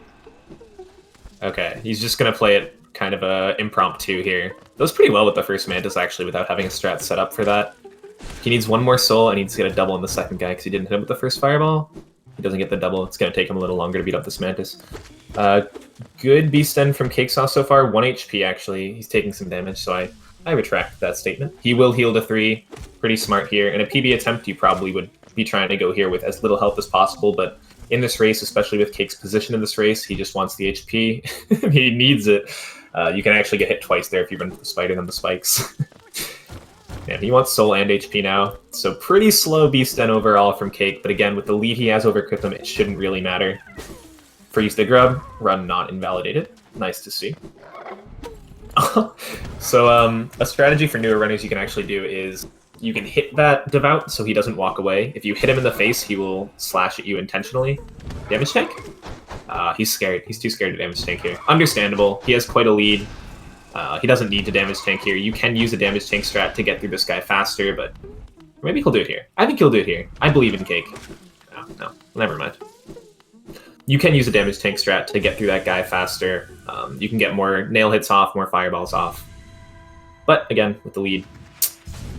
Okay, he's just going to play it kind of impromptu here. Does pretty well with the first Mantis, actually, without having a strat set up for that. He needs one more soul, and he needs to get a double on the second guy, because he didn't hit him with the first Fireball. He doesn't get the double. It's going to take him a little longer to beat up this Mantis. Good Beasten from CakeSauc so far. 1 HP, actually. He's taking some damage, so I retract that statement. He will heal to 3. Pretty smart here. In a PB attempt, you probably would be trying to go here with as little health as possible, but in this race, especially with Cake's position in this race, he just wants the HP. He needs it. You can actually get hit twice there if you run the spider than the spikes. And he wants soul and HP now. So pretty slow Beasten overall from Cake, but again, with the lead he has over Krythom, it shouldn't really matter. Freeze the grub, run not invalidated. Nice to see. So a strategy for newer runners you can actually do is you can hit that Devout so he doesn't walk away. If you hit him in the face, he will slash at you intentionally. Damage tank? He's scared. He's too scared to damage tank here. Understandable. He has quite a lead. He doesn't need to damage tank here. You can use a damage tank strat to get through this guy faster, but maybe he'll do it here. I think he'll do it here. I believe in Cake. No, never mind. You can use a damage tank strat to get through that guy faster. You can get more nail hits off, more fireballs off. But again, with the lead,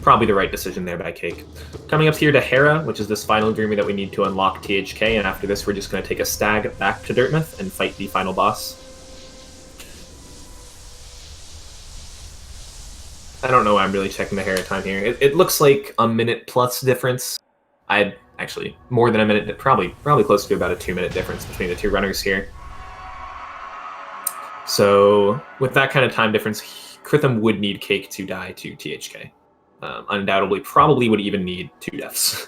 probably the right decision there by Cake. Coming up here to Hera, which is this final agreement that we need to unlock THK, and after this we're just going to take a stag back to Dirtmouth and fight the final boss. I don't know why I'm really checking the Hera time here. It looks like a minute plus difference. I'd actually more than a minute, probably close to about a 2-minute difference between the two runners here. So with that kind of time difference, Krythom would need Cake to die to THK. Undoubtedly, probably would even need 2 deaths.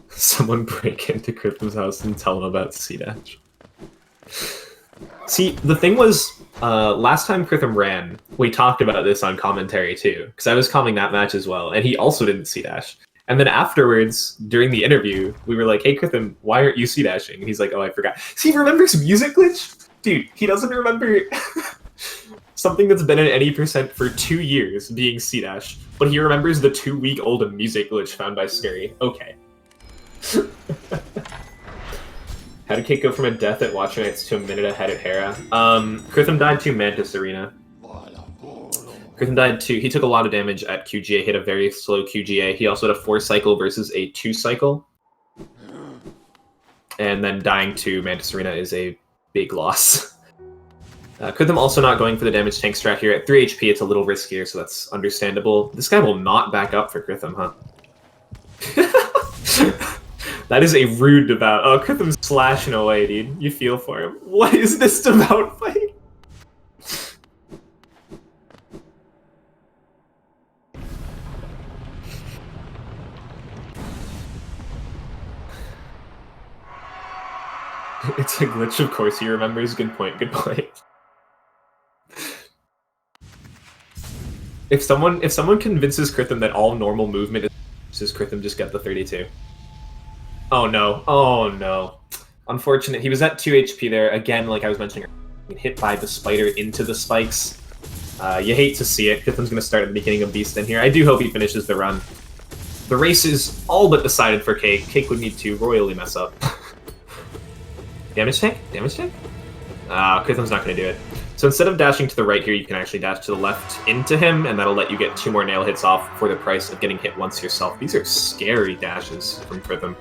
Someone break into Krythom's house and tell him about C-Dash. See, the thing was, last time Krythom ran, we talked about this on commentary too, because I was calling that match as well, and he also didn't C-Dash. And then afterwards, during the interview, we were like, hey Krythom, why aren't you C-Dashing? And he's like, oh, I forgot. See, he remembers music glitch? Dude, he doesn't remember something that's been in any percent for 2 years being C-Dash, but he remembers the 2-week-old music glitch found by Scurry. Okay. How did Cake go from a death at Watcher Knights to a minute ahead at Hera? Krythom died to Mantis Arena. Krythom died to... He took a lot of damage at QGA, hit a very slow QGA. He also had a 4-cycle versus a 2-cycle. And then dying to Mantis Arena is a big loss. Krythom also not going for the damage tank strat here. At 3 HP, it's a little riskier, so that's understandable. This guy will not back up for Krythom, huh? That is a rude devout. Oh, Krythom's slashing away, dude. You feel for him. What is this devout fight? It's a glitch, of course. He remembers. Good point. Good point. If someone convinces Krythom that all normal movement is Krythom just get the 32. Oh no. Oh no. Unfortunate. He was at 2 HP there. Again, like I was mentioning, hit by the spider into the spikes. You hate to see it. Krythom's going to start at the beginning of Beast in here. I do hope he finishes the run. The race is all but decided for Cake. Cake would need to royally mess up. Damage tank? Damage tank? Krythom's not going to do it. So instead of dashing to the right here, you can actually dash to the left into him, and that'll let you get 2 more nail hits off for the price of getting hit once yourself. These are scary dashes from Krythom.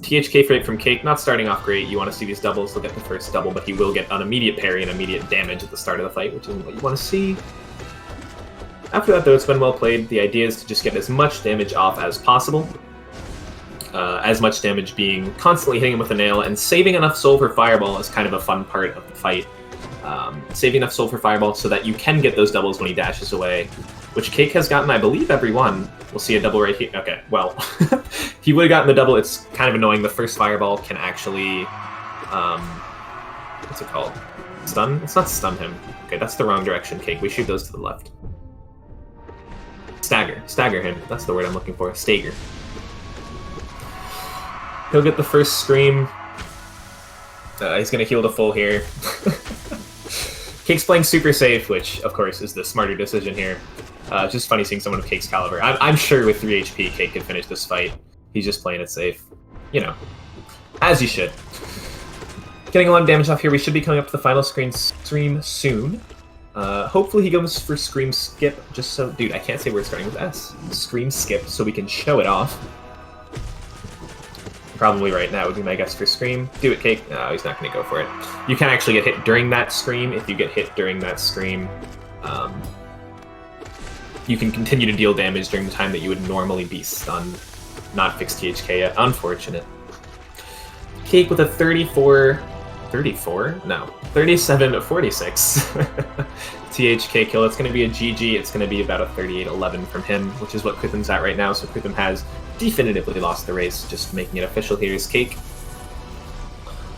THK freight from Cake, not starting off great. You want to see these doubles. He'll get the first double, but he will get an immediate parry and immediate damage at the start of the fight, which isn't what you want to see. After that, though, it's been well played. The idea is to just get as much damage off as possible. As much damage being constantly hitting him with a nail, and saving enough soul for Fireball is kind of a fun part of the fight. Saving enough soul for Fireball so that you can get those doubles when he dashes away, which Cake has gotten, I believe, every one. We'll see a double right here. Okay, well, he would have gotten the double. It's kind of annoying. The first Fireball can actually, what's it called? Stun? It's not stun him. Okay, that's the wrong direction, Cake. We shoot those to the left. Stagger. Stagger him. That's the word I'm looking for. Stagger. He'll get the first scream. He's going to heal to full here. Cake's playing super safe, which, of course, is the smarter decision here. Just funny seeing someone of Cake's caliber. I'm sure with 3 HP, Cake could finish this fight. He's just playing it safe. You know, as you should. Getting a lot of damage off here. We should be coming up to the final scream soon. Hopefully he goes for Scream Skip, just so... Dude, I can't say we're starting with S. Scream Skip, so we can show it off. Probably right now would be my guess for Scream. Do it, Cake. No, he's not going to go for it. You can actually get hit during that Scream. If you get hit during that Scream, you can continue to deal damage during the time that you would normally be stunned. Not fixed THK yet. Unfortunate. Cake with a 34... 34? No. 37-46. THK kill. It's going to be a GG. It's going to be about a 38-11 from him, which is what Krythom's at right now. So Krythom has definitively lost the race. Just making it official here is Cake.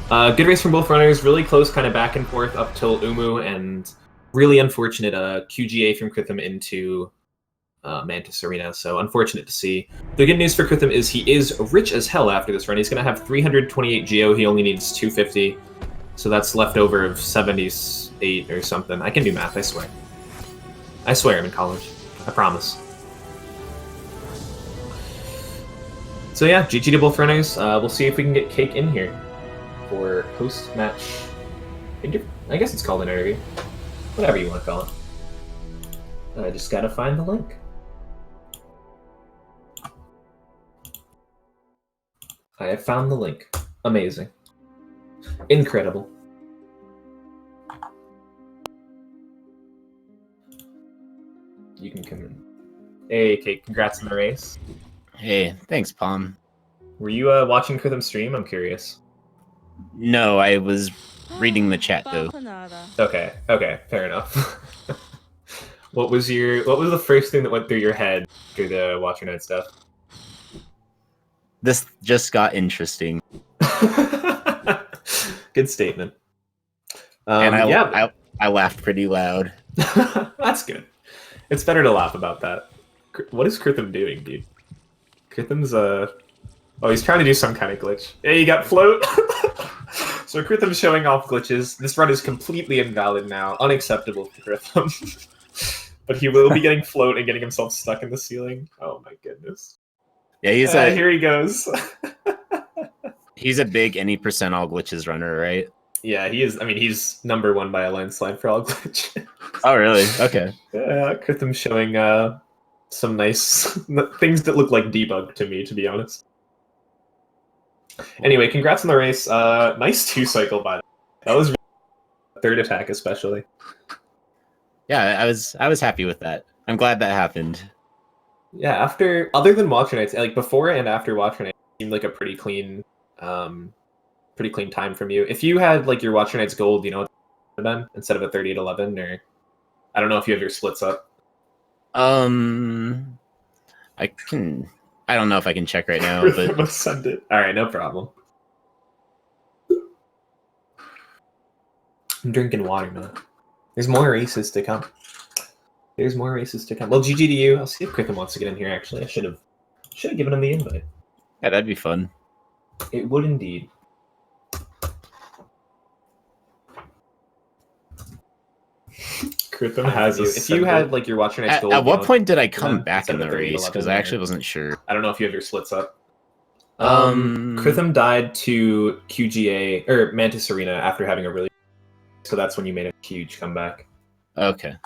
Good race from both runners. Really close kind of back and forth up till Umu, and really unfortunate QGA from Krythom into Mantis Arena. So unfortunate to see. The good news for Krythom is he is rich as hell after this run. He's going to have 328 Geo. He only needs 250. So that's left over of 78 or something. I can do math, I swear. I swear I'm in college. I promise. So yeah, GG to both runners. We'll see if we can get Cake in here. for post-match interview. I guess it's called an interview. Whatever you want to call it. I just gotta find the link. I have found the link. Amazing. Incredible. You can come in. Hey, Kate, congrats on the race. Hey, thanks, Palm. Were you watching Krythom stream? I'm curious. No, I was reading the chat though. Okay, fair enough. What was the first thing that went through your head through the Watcher Night stuff? This just got interesting. Good statement. And I laughed pretty loud. That's good. It's better to laugh about that. What is Krythom doing, dude? Krythom's he's trying to do some kind of glitch. Yeah, you got float. So Krythom's showing off glitches. This run is completely invalid now, unacceptable for Krythom. But he will be getting float and getting himself stuck in the ceiling. Oh my goodness. Yeah, here he goes. He's a big any percent all glitches runner, right? Yeah, he is. I mean, he's #1 by a landslide for all glitches. Oh, really? Okay. Yeah, Krythom's showing some nice things that look like debug to me, to be honest. Anyway, congrats on the race. Nice 2-cycle by that was really third attack especially. Yeah, I was happy with that. I'm glad that happened. Yeah, other than Watcher Nights, like before and after Watcher Nights, it seemed like a pretty clean time from you. If you had like your Watcher Nights gold, you know, done instead of a 38-11, or I don't know if you have your splits up. I don't know if I can check right now, but I'll send it. All right, no problem. I'm drinking water, man. There's more races to come. There's more races to come. Well, GG to you. I'll see if Krythom wants to get in here. Actually, I should have given him the invite. Yeah, that'd be fun. It would indeed. Krythom has you. If you had like your Watcher Nights gold. At what point did I come back in the race? Because I actually wasn't sure. I don't know if you have your splits up. Krythom died to QGA or Mantis Arena after having a really. So that's when you made a huge comeback. Okay.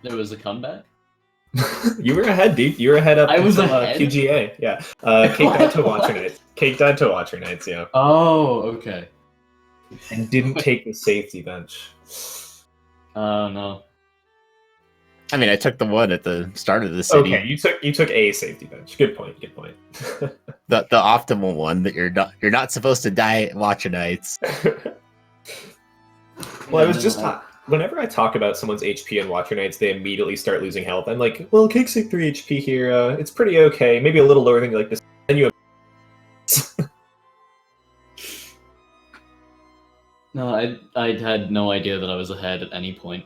There was a comeback? You were ahead, dude. You were ahead up. I was ahead? QGA, yeah. Cake died to Watcher Nights. Cake died to Watcher Nights, yeah. Oh, okay. And didn't take the safety bench. Oh, no. I mean, I took the one at the start of the city. Okay, you took a safety bench. Good point. Good point. the optimal one that you're not supposed to die at Watcher Nights. Well, I was just whenever I talk about someone's HP in Watcher Nights, they immediately start losing health. I'm like, well, CakeSauc3 HP here, it's pretty okay. Maybe a little lower than you like this. Then you have. No, I had no idea that I was ahead at any point.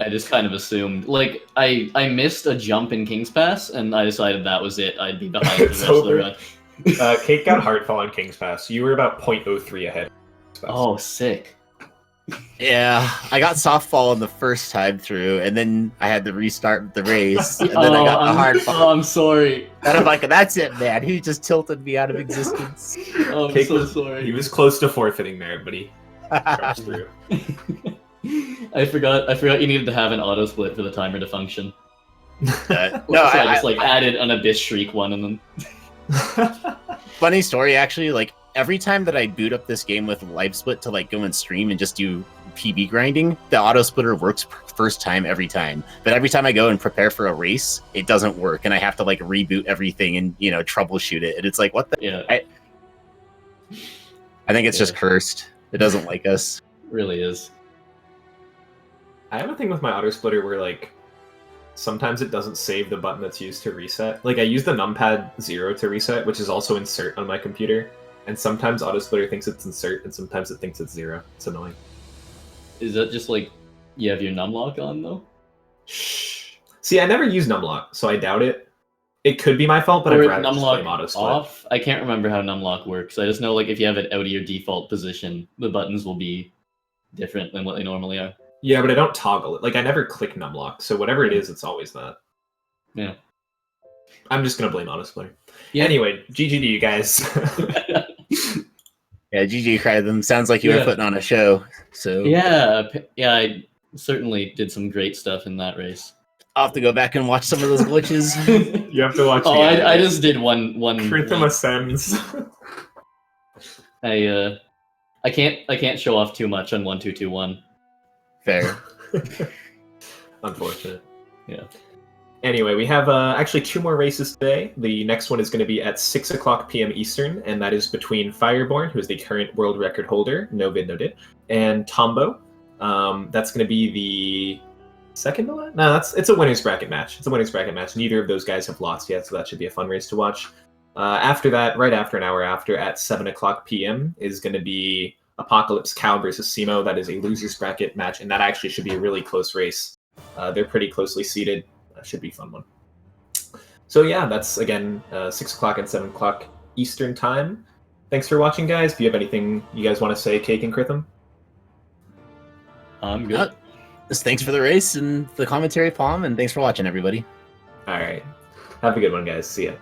I just kind of assumed. Like, I missed a jump in King's Pass, and I decided that was it. I'd be behind the rest of the run. Cake got Heartfall on King's Pass. You were about 0.03 ahead. Oh, sick. Yeah, I got softball on the first time through, and then I had to restart the race, and then I got the hardball. Oh, I'm sorry. And I'm like, that's it, man. He just tilted me out of existence. Oh, I'm so sorry. He was close to forfeiting there, but he crashed through. I forgot you needed to have an auto split for the timer to function. No, so I just added an Abyss Shriek one, and then. Funny story, actually. Like every time that I boot up this game with live split to like go and stream and just do PB grinding, the auto splitter works first time every time. But every time I go and prepare for a race, it doesn't work, and I have to like reboot everything and troubleshoot it. And it's like, what the? Yeah. I think it's just cursed. It doesn't like us. It really is. I have a thing with my auto splitter where like sometimes it doesn't save the button that's used to reset. Like I use the numpad 0 to reset, which is also insert on my computer. And sometimes auto splitter thinks it's insert, and sometimes it thinks it's 0. It's annoying. Is that just like you have your numlock on though? Shh. See, I never use numlock, so I doubt it. It could be my fault, but I'd rather just blame auto split. Off? I can't remember how numlock works. I just know like if you have it out of your default position, the buttons will be different than what they normally are. Yeah, but I don't toggle it. Like I never click numlock, so whatever it is, it's always that. Yeah. I'm just gonna blame auto splitter. Yeah. Anyway, GG to you guys. Yeah, GG Krythom. Sounds like you were Yeah. putting on a show. So Yeah, I certainly did some great stuff in that race. I'll have to go back and watch some of those glitches. You have to watch. Oh, I just did one. Krythom ascends. I can't show off too much on 1221. Fair. Unfortunate. Yeah. Anyway, we have actually 2 more races today. The next one is going to be at 6 o'clock p.m. Eastern, and that is between Fireborn, who is the current world record holder, no vid, no did, and Tombo. That's going to be the second to last? No, it's a winner's bracket match. It's a winner's bracket match. Neither of those guys have lost yet, so that should be a fun race to watch. After that, right after an hour after, at 7 o'clock p.m., is going to be Apocalypse Cow versus Simo. That is a loser's bracket match, and that actually should be a really close race. They're pretty closely seated. Should be a fun one. So yeah, that's again 6 o'clock and 7 o'clock Eastern time. Thanks for watching, guys. Do you have anything you guys want to say, Cake and Krythom? I'm good. Just thanks for the race and the commentary, Palm, and thanks for watching, everybody. All right. Have a good one, guys. See ya.